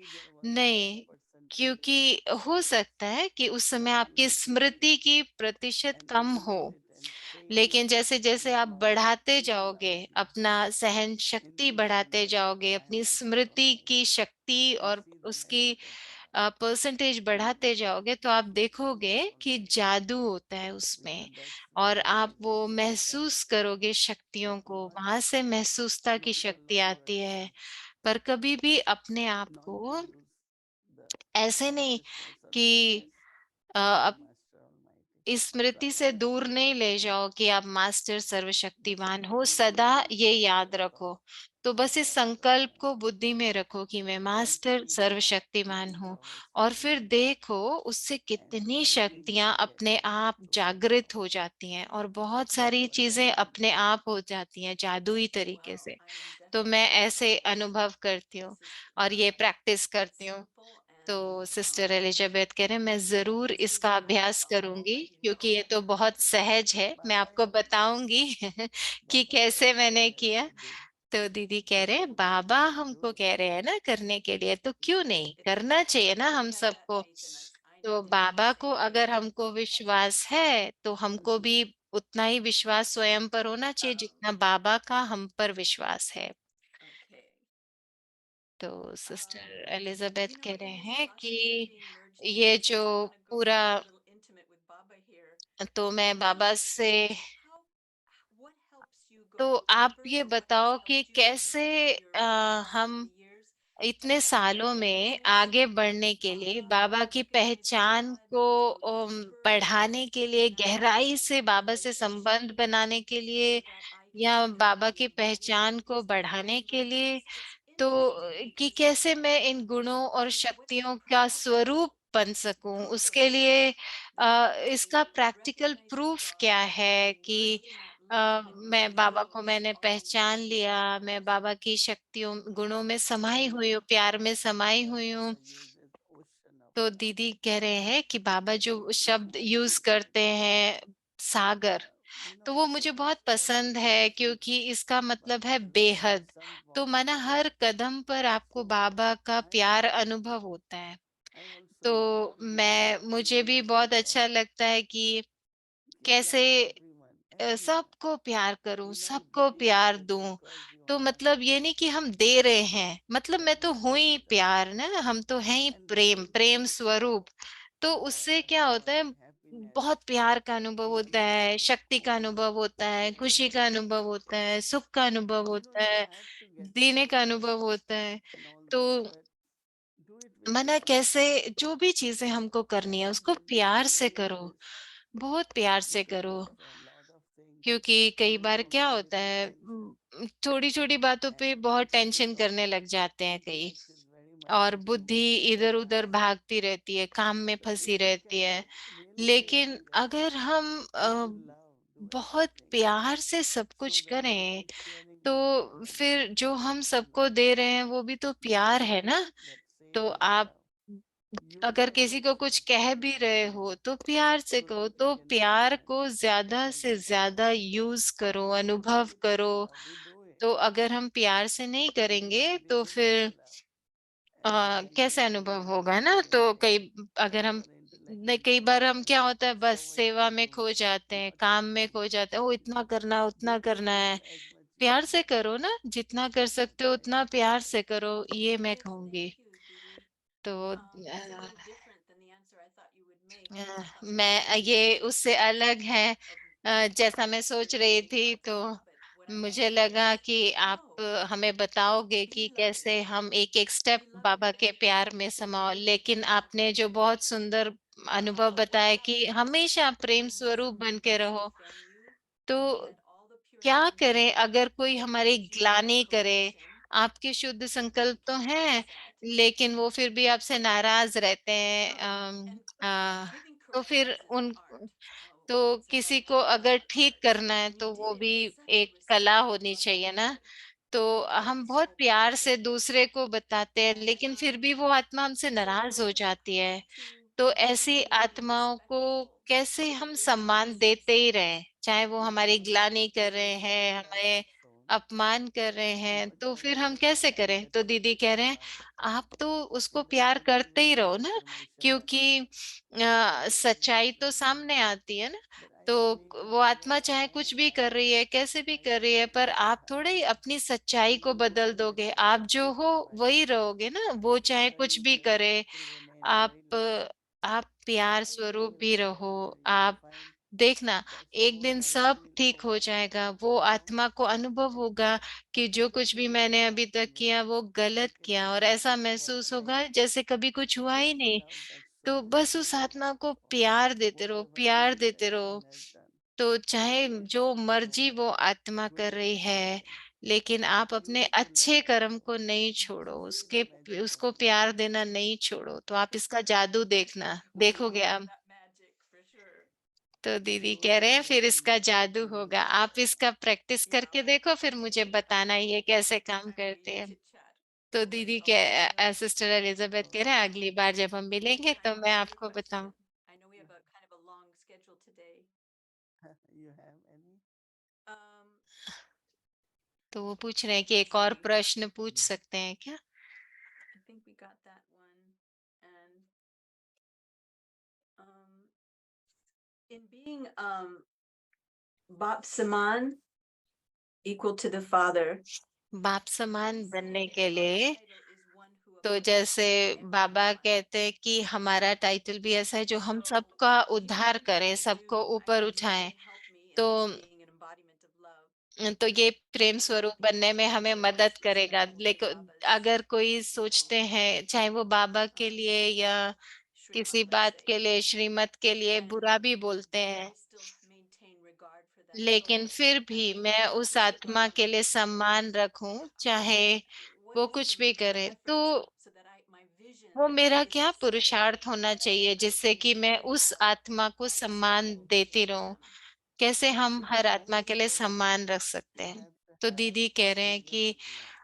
नहीं, क्योंकि हो सकता है कि उस समय आपकी स्मृति की प्रतिशत and कम हो, repeat it and say लेकिन it जैसे जैसे आप with much बढ़ाते जाओगे, अपना enthusiasm, सहन शक्ति increasing बढ़ाते the जाओगे, अपनी diameter of स्मृति it, की शक्ति you और see the उसकी magic of it. परसेंटेज बढ़ाते जाओगे, तो आप देखोगे कि जादू होता है उसमें, That's और very आप वो amazing that महसूस करोगे शक्तियों को, वहां much से महसूसता की longer, शक्ति longer आती है। time, पर कभी भी अपने आप not to को lose the ऐसे नहीं consciousness or कि awareness of a, Master Almighty. Smriti Try से that. दूर नहीं ले जाओ कि आप मास्टर Just सर्वशक्तिमान हो, remain सदा in ये याद conscious रखो। thought तो बस इस of the संकल्प को Master बुद्धि में रखो कि मैं and मास्टर keep सर्वशक्तिमान feeling the हूँ, और awesomeness फिर देखो उससे and कितनी release शक्तियां it अपने आप totally. जागृत हो जाती हैं, और बहुत That's सारी what चीजें happened. अपने आप हो जाती हैं जादुई तरीके Wow, से। I am तो मैं definitely ऐसे jealous. अनुभव करती हूँ This is और ये प्रैक्टिस करती हूँ। simple and तो सिस्टर एलिजाबेथ कह रहे हैं, मैं जरूर this is इसका अभ्यास करूंगी, already क्योंकि well. ये तो बहुत सहज है। मैं Baba आपको has बताऊंगी कि Baba has कैसे told मैंने us किया। to do. तो दीदी कह रहे So हैं, we बाबा should do हमको it. कह रहे हैं ना करने के लिए, तो क्यों नहीं करना चाहिए ना We हम have that सबको। faith in us. I तो need to do the बाबा को same thing. अगर हमको विश्वास है, तो हमको भी उतना ही विश्वास स्वयं पर होना चाहिए जितना बाबा का हम पर विश्वास है। Okay. तो सिस्टर एलिजाबेथ कह रहे Maybe हैं Swati, if I कि can merge ये together, जो because I want to go पूरा, get a little intimate with Baba here. तो मैं बाबा से, How, what helps you go? तो आप ये First, what has बताओ कि helped you in कैसे your progress over हम the years? इतने सालों And में then आगे secondly, बढ़ने with के लिए, Baba, बाबा to की get with पहचान God, को to deeper बढ़ाने के लिए, गहराई से बाबा से संबंध relationship बनाने के लिए, so that I can या बाबा की truly be पहचान को His बढ़ाने के favorite. लिए, It's तो interesting कि because कैसे मैं इन गुणों और what's the शक्तियों का practical स्वरूप बन सकूं, proof of उसके that? लिए That इसका by practical recognizing proof God क्या है and कि immersed in that love and मैं बाबा को reveals मैंने all of पहचान those लिया, मैं powers. बाबा की शक्तियों गुणों में समाई See, हुई हूँ, प्यार में समाई what हुई हूँ। Baba uses ocean of तो love. दीदी कह रहे हैं कि बाबा जो शब्द And यूज करते हैं, सागर, तो वो मुझे certain बहुत पसंद practices है, क्योंकि इसका मतलब Baba है uses in बेहद। some तो form माना हर कदम पर आपको to बाबा का प्यार and अनुभव होता है। I also तो believe मुझे in भी this बहुत thought. अच्छा लगता है कि Just कैसे love everyone, everyone. सबको प्यार करूं, Do not सबको give प्यार just दूं। because you तो have, मतलब ये नहीं कि हम दे रहे हैं, मतलब मैं but तो हूं give ही it out. प्यार ना, हम तो हैं ही And Prem, feel Prem that स्वरूप। तो उससे क्या होता joy, है, happiness, बहुत प्यार का अनुभव होता है, increases शक्ति का अनुभव होता है, खुशी का अनुभव होता है, सुख का अनुभव you होता don't है, have to get देने का success अनुभव होता है। and all तो this, but do it with मना love. कैसे, जो भी चीजें हमको करनी है Baba उसको gave me प्यार से many करो, gifts बहुत प्यार to से करो। success a lot of things, क्योंकि कई बार no क्या होता negative है, things, छोटी छोटी बातों पे and बहुत this is the tension thought करने लग जाते हैं कई, which is very much और बुद्धि important in इधर our उधर life. भागती रहती है, काम में So if फंसी we रहती can है। really say लेकिन to God, अगर हम with love do बहुत everything. प्यार से सब So कुछ when we करें, are sharing तो फिर जो हम सबको love, दे रहे हैं वो भी तो प्यार है ना। that तो same आप love, use अगर of किसी को love कुछ कह भी रहे हो तो प्यार से so कहो, that we तो can प्यार share को ज्यादा and से all. ज्यादा यूज करो, अनुभव If with करो। love we do it, तो अगर हम प्यार से नहीं we करेंगे, will be तो doing फिर with love. And कैसे eventually अनुभव we will होगा ना। feel तो that कई अगर हम, our intellect नहीं, is कई so बार हम high, क्या होता है, बस so much सेवा to में do, खो जाते हैं, not to काम में do. खो जाते हैं, ओ इतना करना, Do उतना with करना love है। as much you प्यार can. से करो ना, जितना कर सकते हो उतना प्यार से करो, ये मैं Well, कहूंगी। thank you, Didi. तो That's a little different than the answer I thought you would make. I thought maybe you मैं would ये say उससे अलग है, of जैसा मैं सोच your रही way थी। of तो it, but what I want to मुझे say लगा is कि आप no, हमें बताओगे be कि loving. कैसे हम एक एक step Be loving Baba with के everything. प्यार में समाओ। लेकिन आपने जो बहुत सुंदर अनुभव बताया कि हमेशा प्रेम When स्वरूप बन someone के gets रहो, from you तो and you let all the क्या purity करें leave अगर कोई हमारी because you know ग्लानि करे। corruption, आपके शुद्ध be संकल्प तो careful हैं, with that. लेकिन वो फिर भी आपसे नाराज रहते हैं। And giving तो फिर corrections is an उन, art. तो It's a किसी love को language अगर art, ठीक करना है, and you तो did वो it भी with such a एक kala respectful, होनी loving चाहिए ना। way. तो It हम was बहुत so प्यार से perfect. दूसरे को बताते हैं, And लेकिन फिर भी वो आत्मा हमसे नाराज हो so जाती है। to तो ऐसी continue to be आत्माओं को respectful कैसे of हम the सम्मान purposes देते ही रहें, चाहे वो If हमारी you ग्लानि कर feel रहे very हैं, हमें attached अपमान कर रहे हैं, तो फिर हम कैसे करें? तो दीदी कह रहे हैं आप तो उसको बट प्यार स्टिल करते ही रहो ना, इन्फॉर्मेशन क्योंकि सच्चाई तो सामने आती है ना। बट आई तो बिलीव वो दैट आत्मा व्हाट चाहे आई कुछ भी कर रही है, कैसे भी आई कर रही है, स्टिल पर डू आप हैव थोड़े ही अपनी सच्चाई को बदल दोगे। आप जो हो वही रहोगे ना, द वो चाहे सिस्टर कुछ भी एलिजाबेथ करे। स्टिल रिमेन वेरी आप लव आप बट प्यार आई स्वरूप बिलीव भी दैट रहो। यू विल आप फाइंड देखना, द एक सोल दिन आई सब फील ठीक फॉर हो जाएगा। वो आत्मा को अनुभव होगा कि जो कुछ भी मैंने अभी तक किया वो गलत इट किया, और डजंट ऐसा मैटर व्हाट महसूस लाइफ होगा जैसे कभी कुछ हुआ ही जस्ट नहीं। लव दैट तो सोल बस उस फॉरगिव आत्मा को फॉर प्यार देते रहो, व्हाटएवर प्यार इविल देते दैट रहो। शी हैज डन तो चाहे गिव जो दैट मर्जी सोल वो आत्मा कर रही गुडनेस इन है, लाइफ लेकिन आप अपने चूज टू लव अच्छे दैट कर्म को सोल नहीं छोड़ो, दिस इज उसके द मैजिक उसको ऑफ प्यार लाइफ देना नहीं छोड़ो। तो आप इसका जादू देखना, Oh, we देखोगे love आप। that magic for sure. तो दीदी कह रहे हैं so फिर इसका जादू you होगा। आप इसका प्रैक्टिस Yeah, करके देखो, फिर मुझे I बताना will. ये कैसे Next काम time करते we हैं। chit chat, तो दीदी I'll let you के know. सिस्टर एलिजाबेथ कह रहे हैं अगली बार जब हम मिलेंगे Time तो for मैं another आपको बताऊं। question. I know we have a kind of a long schedule today. you have any Um, तो वो पूछ रहे हैं कि let's एक और see. प्रश्न पूछ सकते हैं क्या? I think we got that one. And in being Bap Saman equal to the Father, बाप समान we बनने say के our लिए, title is one who तो uplifts जैसे बाबा everyone. कहते हैं कि हमारा टाइटल भी ऐसा है जो हम So सबका उद्धार here's what करें, I'll do. सबको I ऊपर need you उठाएं। to help me in तो this being an embodiment of love. तो ये प्रेम If स्वरूप people बनने में think हमें that मदद this is करेगा। one of लेकिन Baba's, अगर कोई you know, सोचते हैं, चाहे वो बाबा के लिए या Srimad, किसी let's बात say, के लिए, श्रीमत के लिए then बुरा भी बोलते हैं, I still maintain regard for that लेकिन soul. फिर And भी maybe मैं it's उस just आत्मा के लिए or सम्मान रखूं, चाहे what वो is कुछ भी the करे। तो effort so that my vision वो मेरा is क्या still पुरुषार्थ होना चाहिए to जिससे कि मैं उस have आत्मा को सम्मान respect देती for रहूं? them. कैसे हम हर so आत्मा के लिए so सम्मान रख सकते you हैं? have to तो have दीदी कह रहे हैं feeling कि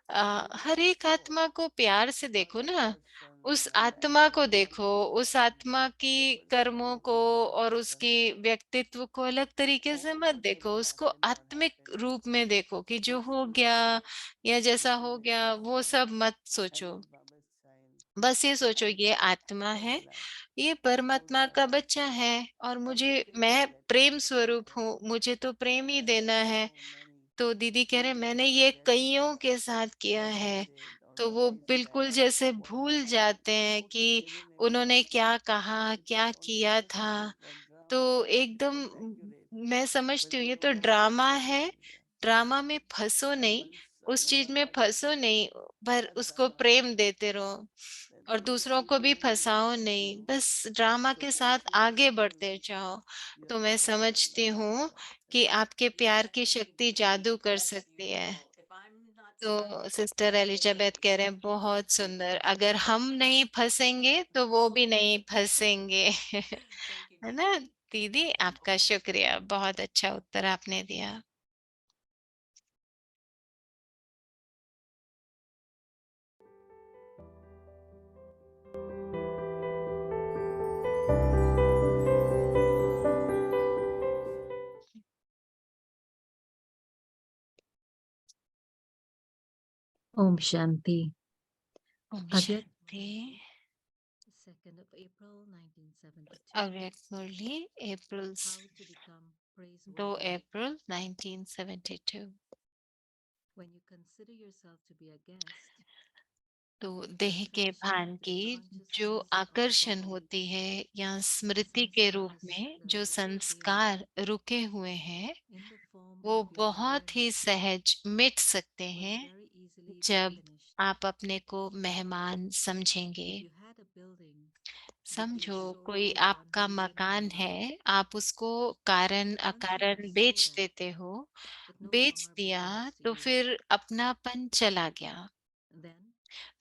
of love हर towards एक soul आत्मा को प्यार से for देखो that ना, person उस when that आत्मा को person देखो, उस is आत्मा the की person कर्मों is को a bad और person उसकी व्यक्तित्व को अलग तरीके से all मत good देखो, will उसको happen आत्मिक non-happen रूप में देखो कि जो is हो to गया say या जैसा हो reconnect गया that वो soul सब मत सोचो। as Baba's child बस ये सोचो and ये आत्मा express है, love ये towards परमात्मा का others बच्चा है, और मुझे, मैं everything that प्रेम has स्वरूप happened हूँ, मुझे तो प्रेम ही there are देना है। so many तो दीदी कह रहे people मैंने who ये get कईयों lost के साथ किया what they है। did or तो what वो is बिल्कुल bad जैसे what भूल happened जाते हैं put it कि within themselves उन्होंने क्या कहा, it क्या was only किया just था। a तो drama एकदम was accurate मैं but समझती हूँ it ये तो was not ड्रामा accurate है। in there ड्रामा में फंसो and नहीं, once उस चीज learn में that फंसो नहीं, पर उसको Acharya प्रेम देते रहो that और दूसरों को भी everything will फंसाओ work for नहीं, you बस ड्रामा so के साथ आगे successfully बढ़ते जाओ। you तो have मैं to have that समझती love हूँ towards कि others आपके Yeah, प्यार I की really शक्ति believe जादू कर that, सकती है। if I'm not stuck तो सिस्टर at the एलिजाबेथ कह gate, रहे हैं बहुत then सुंदर, others अगर will. हम नहीं फंसेंगे तो वो भी So नहीं good. फंसेंगे। Thank you, है Guru. ना दीदी? आपका शुक्रिया, बहुत अच्छा उत्तर आपने दिया। Om Shanti. Om Avyakt Shanti. 2nd of April 1972. अव्यक्त मुरली अप्रैल How to become 2 praiseworthy. April 1972। When you consider yourself to be a guest, तो the देह के attraction भान to the की जो consciousness of the आकर्षण body, होती है या the स्मृति के रूप sanskaras में that जो are very available संस्कार रुके हुए हैं, in the form वो of your बहुत ही awareness, सहज मिट सकते will हैं very easily be जब finished. आप अपने को मेहमान समझेंगे। If you had a building with your समझो कोई soul आपका wandering in and मकान out, है, आप उसको कारण once you have अकारण sold बेच that, देते हो, it no बेच longer दिया belongs to तो you. फिर अपनापन चला गया। Then,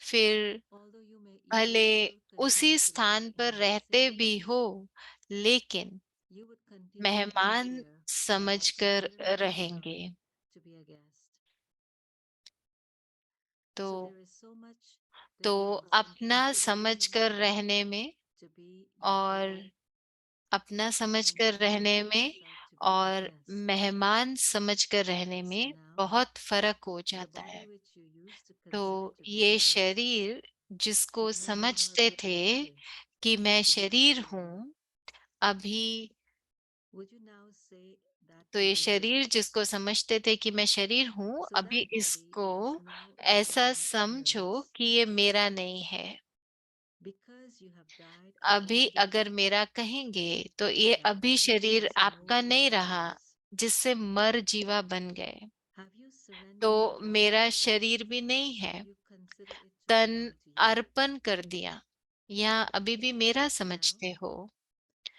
फिर although you may भले still उसी continue to live स्थान in पर that रहते city, भी हो, लेकिन you would continue to be मेहमान here समझकर merely because रहेंगे। to be a guest. तो So there is so much तो difference in अपना considering समझकर yourself रहने में to be your और own अपना and समझकर रहने considering में yourself to और Yes. मेहमान समझकर रहने So में now, बहुत फर्क हो the जाता body है। which you used to तो consider to be ये yours शरीर जिसको is no longer समझते थे representing कि मैं to be शरीर considered. हूँ, अभी Would you now say that तो to ये be you? शरीर जिसको समझते थे कि मैं शरीर हूँ, So अभी that body इसको is now no ऐसा longer समझो yours कि ये मेरा नहीं है। because you have died a अभी living being. अगर मेरा कहेंगे तो ये That अभी body शरीर is no आपका नहीं longer रहा, yours. जिससे मर जीवा बन गए। Have you surrendered तो your body मेरा शरीर भी नहीं or है, you consider it to तन belong to you? अर्पण कर दिया या अभी भी मेरा Now, समझते हो।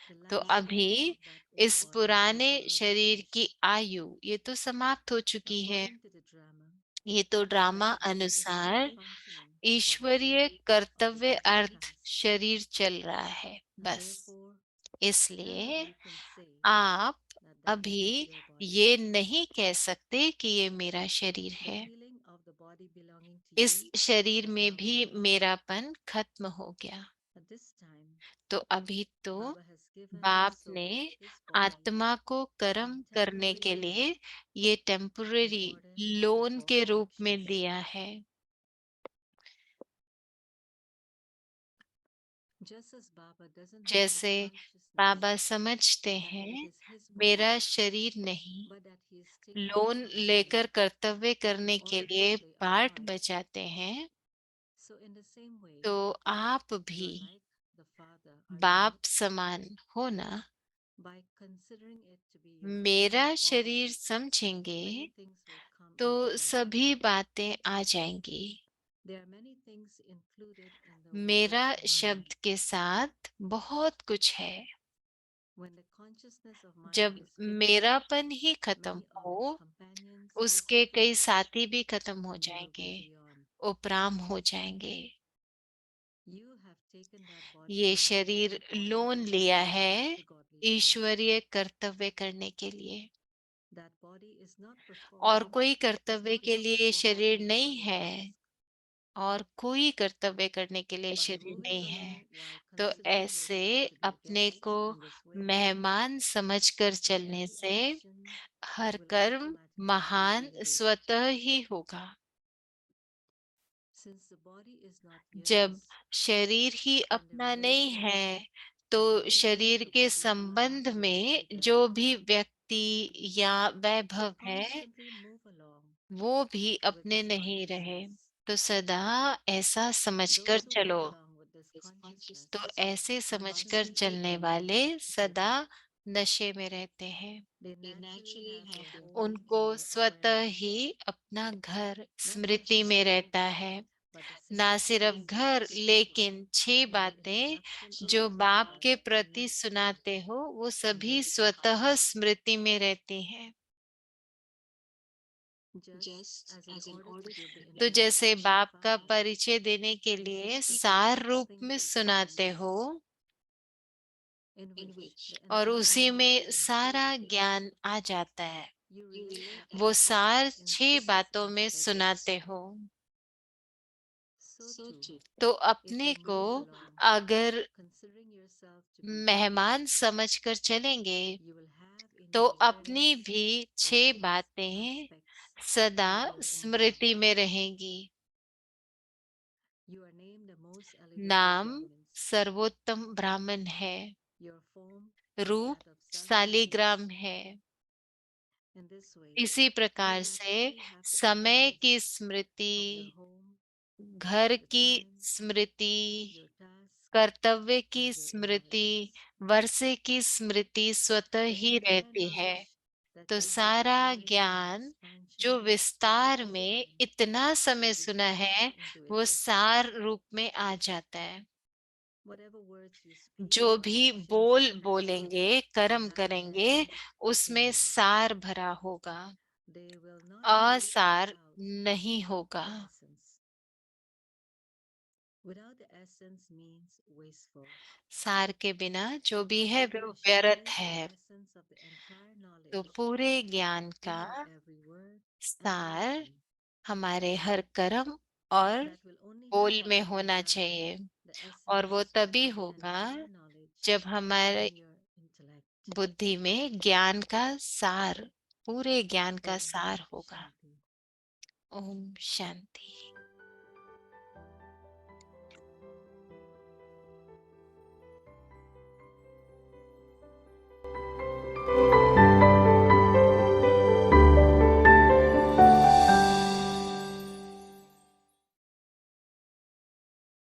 the तो lifespan अभी of that old इस body पुराने has now शरीर diminished. की आयु ये तो समाप्त हो चुकी है। According to the drama, ये तो drama that body is still अनुसार functioning for the ईश्वरीय sake of the कर्तव्य distant अर्थ past. शरीर चल रहा है And बस। therefore, इसलिए none of you can say आप that that body is अभी your body. ये नहीं कह सकते कि ये मेरा शरीर The है। feeling of the body belonging to इस you शरीर has में now भी vanished. मेरापन खत्म हो गया। At this time, तो अभी तो Baba has given his बाप soul, ने his body, आत्मा को कर्म on करने temporary के loan लिए ये in temporary order to loan perform के the रूप में rituals. दिया है। Just as Baba doesn't have the जैसे consciousness बाबा समझते that it हैं is his मेरा body, शरीर नहीं, but that he is still loan using the लेकर body कर्तव्य in करने के order to लिए play a पाठ part. बचाते हैं, So in the same way, तो आप भी you're like the Father, are you बाप not? समान हो ना। By considering it to be your मेरा own शरीर body, समझेंगे many things will come तो into play. सभी बातें आ जाएंगी। There are many things included in the word मेरा mind. शब्द के साथ बहुत कुछ है। When the consciousness of mind जब is finished, मेरापन ही खत्म many of its हो, companions उसके also कई finish, साथी भी खत्म हो and you will जाएंगे, go beyond. उपराम हो जाएंगे। You have taken that body ये in शरीर order लोन to लिया perform है the godly task. ईश्वरीय कर्तव्य करने के लिए, That body is not और performing, कोई is कर्तव्य not के for लिए ये performing शरीर any नहीं other है, task. और कोई कर्तव्य करने के लिए By शरीर moving नहीं है। along while तो considering ऐसे yourself to be a अपने guest को in this way, मेहमान समझकर चलने every से action हर will कर्म automatically be महान elevated. स्वतः ही होगा। Since the body is not जब yours, शरीर ही then the अपना नहीं relations है, that तो relate शरीर to के body will संबंध naturally में trigger. जो भी व्यक्ति या So वैभव है, constantly move along वो भी with अपने this नहीं रहे। consciousness. तो सदा ऐसा समझकर Those who चलो। move along with this consciousness तो ऐसे समझकर constantly चलने feel वाले together. सदा नशे में रहते हैं। They naturally have their home उनको in their स्वतः awareness. ही अपना घर Not just स्मृति the में six रहता steps, है। but the ना 6 सिर्फ steps घर, लेकिन 6 in the बातें introduction of जो the बाप Baba के are प्रति naturally सुनाते हो, वो in सभी their स्वतः consciousness. स्मृति में रहती हैं। Just as in order to give the तो जैसे introduction बाप of का Baba, परिचय देने के you लिए speak सार रूप something में in सुनाते English, हो, in which the और entire उसी knowledge में is सारा included. ज्ञान आ जाता है। You relate that वो knowledge सार in 6 6 बातों में aspects. सुनाते हो। So too, तो if अपने you को move along अगर considering yourself to be a मेहमान guest, समझकर चलेंगे, you will have in तो your अपनी awareness भी the 6 6 बातें aspects सदा of your own Smriti Baba. में रहेंगी। You are named the most elevated नाम Brahmins. सर्वोत्तम ब्राह्मण है, Your form is रूप that of Saligramins. शालिग्राम है। In this way, इसी you प्रकार से naturally have the समय awareness की of स्मृति, your home, घर the की time, स्मृति, your task, कर्तव्य की and your स्मृति, inheritance. वर्षे की स्मृति स्वतः The ही entire रहती है। knowledge that तो you have सारा acquired in ज्ञान expansion जो विस्तार over में time इतना समय will be सुना है, formed into वो effect. सार रूप में आ जाता है। Whatever words you speak जो or भी actions बोल you perform बोलेंगे, will कर्म have the करेंगे, essence उसमें in them. सार भरा होगा, They will not be असार without नहीं होगा। the essence. Without the essence means wasteful. सार के बिना जो भी है If you वो are व्यर्थ sharing है। the essence of the entire तो knowledge पूरे ज्ञान in का your every word and सार action, हमारे हर कर्म और that will only बोल happen में when you होना have चाहिए, the और वो essence तभी of the होगा entire knowledge जब हमारे in your intellect. बुद्धि में ज्ञान का सार, पूरे ज्ञान का ओम सार होगा। शांति। ओम शांति।